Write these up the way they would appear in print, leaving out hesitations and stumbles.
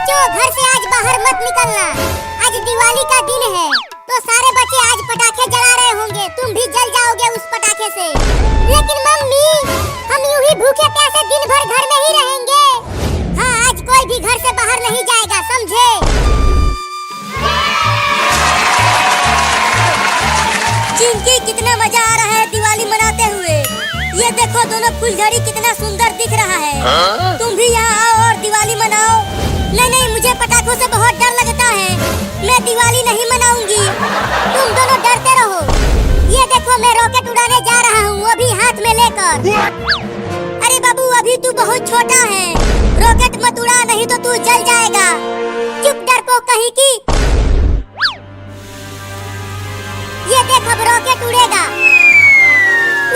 बच्चों घर से आज बाहर मत निकलना। आज दिवाली का दिन है तो सारे बच्चे आज पटाखे जला रहे होंगे, तुम भी जल जाओगे उस पटाखे से। लेकिन मम्मी हम यूं ही भूखे प्यासे दिन भर घर में ही रहेंगे। हाँ आज कोई भी घर से बाहर नहीं जाएगा, समझे? चिंकी कितना मजा आ रहा है दिवाली मनाते हुए। ये देखो दोनों फुलझड़ी कितना सुंदर दिख रहा है। तुम भी यहाँ आओ और दिवाली मनाओ। नहीं मुझे पटाखों से बहुत डर लगता है, मैं दिवाली नहीं मनाऊंगी। तुम दोनों डरते रहो। ये देखो मैं रॉकेट उड़ाने जा रहा हूँ, वो भी हाथ में लेकर। अरे बाबू अभी तू बहुत छोटा है, रॉकेट मत उड़ा नहीं तो तू जल जाएगा। चुप डरपोक कहीं की। ये देख अब रॉकेट उड़ेगा,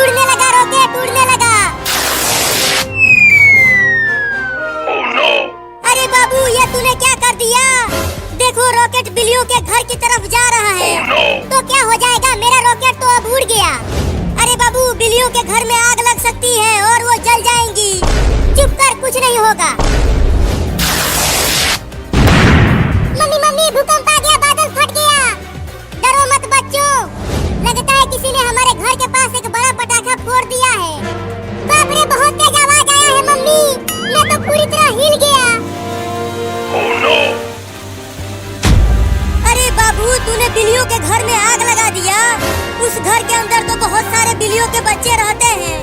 उड़ने लगा रॉकेट, उड़ने लगा। अरे बाबू ये तूने क्या कर दिया? देखो रॉकेट बिल्लियों के घर की तरफ जा रहा है। तो क्या हो जाएगा, मेरा रॉकेट तो अब उड़ गया। अरे बाबू बिल्लियों के घर में आग लग सकती है और वो जल जाएंगी। चुप कर, कुछ नहीं होगा। मम्मी भूकंप आ गया, बादल फट गया। डरो मत बच्चों, लगता है किसी ने हमारे घर के पास एक बड़ा पटाखा फोड़ दिया है। बाप रे बहुत तेज आवाज आया है मम्मी, मैं तो पूरी तरह हिल गया। अरे बाबू तूने बिल्लियों के घर में आग लगा दिया। उस घर के अंदर तो बहुत सारे बिल्लियों के बच्चे रहते हैं।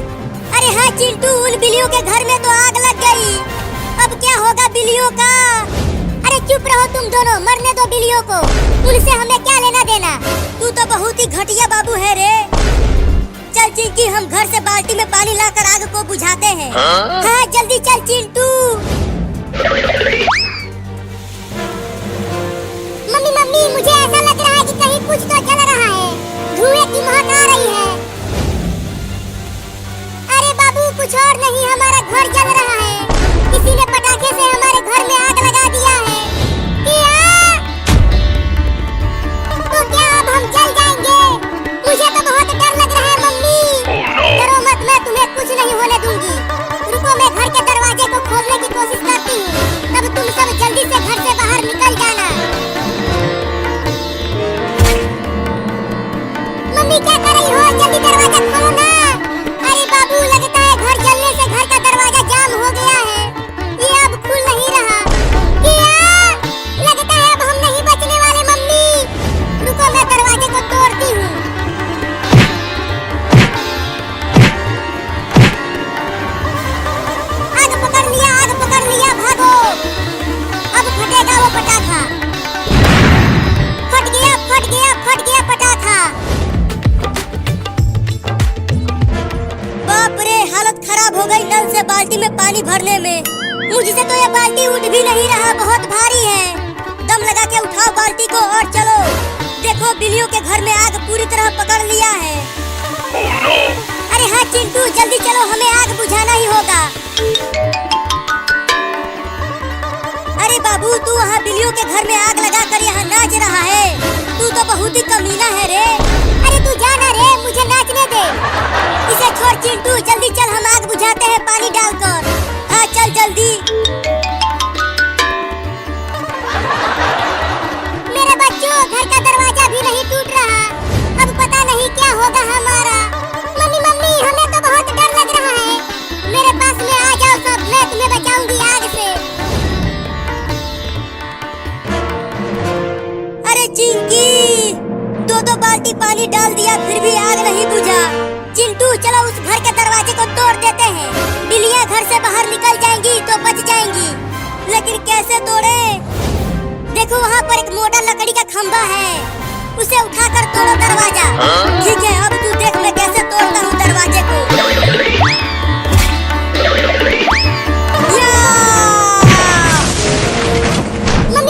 अरे हाँ चिंटू, उन बिल्लियों के घर में तो आग लग गई। अब क्या होगा बिल्लियों का? अरे चुप रहो तुम दोनों, मरने दो बिल्लियों को, उनसे हमें क्या लेना देना। तू तो बहुत ही घटिया बाबू है रे। चल चिंकी हम घर से बाल्टी में पानी लाकर आग को बुझाते हैं। हाँ जल्दी चल चिंटू। मम्मी मुझे ऐसा लग रहा है कि कहीं कुछ तो जल रहा है, धुएं की महक आ रही है। अरे बाबू कुछ और नहीं, हमारा घर जल रहा है। किसी ने पटाखे से हमारे घर में आग लगा दिया है। तो क्या अब हम जल जाएंगे? मुझे तो बहुत डर लग रहा है मम्मी। डरो मत, मैं तुम्हें कुछ नहीं होने दूंगी। रुको मैं घर के दरवाजे को खोलने की कोशिश करती हूँ, तब तुम सब जल्दी से घर से बाहर निकल जाना। मम्मी क्या कर रही हो, जल्दी दरवाजा खोलो ना। अरे बाबू लगता है घर जलने से घर का दरवाजा जाम हो गया है, ये अब खुल नहीं रहा। लगता है अब हम नहीं बचने वाले मम्मी। रुको मैं दरवाजे को तोड़ती हूँ। आग पकड़ लिया, भागो। अब फटेगा वो पटाखा। फट गया पटाखा। बाप रे हालत खराब हो गई नल से बाल्टी में पानी भरने में। मुझसे तो ये बाल्टी उठ भी नहीं रहा, बहुत भारी है। दम लगा के उठाओ बाल्टी को और चलो। देखो बिल्लियों के घर में आग पूरी तरह पकड़ लिया है। अरे हाँ चिंटू जल्दी चलो, हमें आग बुझाना ही होगा। अरे बाबू तू वहाँ बिल्लियों के घर में आग लगा कर यहाँ नाच रहा है, तू तो बहुत ही कमीना है रे। अरे तू जाना रे, मुझे नाचने दे। इसे छोड़ चिंटू, जल्दी चल हम आग बुझाते हैं पानी डालकर। हाँ चल जल्दी। मेरे बच्चों घर का दरवाजा भी नहीं टूट रहा, अब पता नहीं क्या होगा हमारा। मम्मी हमें तो बहुत डर लग रहा है। मेरे पास में आ जाओ सब, मैं तुम्हें बचाऊंगी आग से। अरे चिंकी दो बाल्टी पानी डाल दिया फिर भी आग नहीं बुझा। चिंटू चलो उस घर के दरवाजे को तोड़ देते हैं, बिल्लियां घर से बाहर निकल जाएंगी तो बच जाएंगी। लेकिन कैसे तोड़े? देखो वहाँ पर एक मोटा लकड़ी का खंभा है, उसे उठाकर तोड़ो दरवाजा। ठीक है अब तू देख मैं कैसे तोड़ता हूँ दरवाजे को।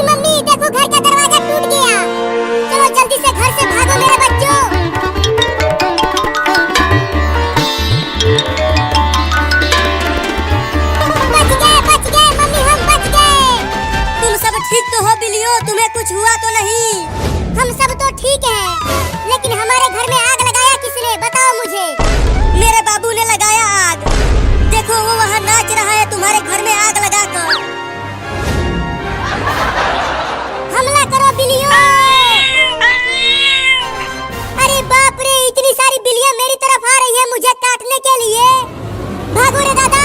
मम्मी देखो घर का दरवाजा टूट गया। चलो जल्दी से घर से भागो मेरे बच्चों। बच गए मम्मी, हम बच गए। तुम सब ठीक तो हो बिल्लियों, तुम्हें कुछ हुआ तो नहीं? हम सब तो ठीक हैं, लेकिन हमारे घर में आग लगाया किसने बताओ मुझे। मेरे बाबू ने लगाया आग। देखो वो वहाँ नाच रहा है तुम्हारे घर में आग लगाकर। ये मेरी तरफ आ रही है मुझे काटने के लिए। भागो रे दादा।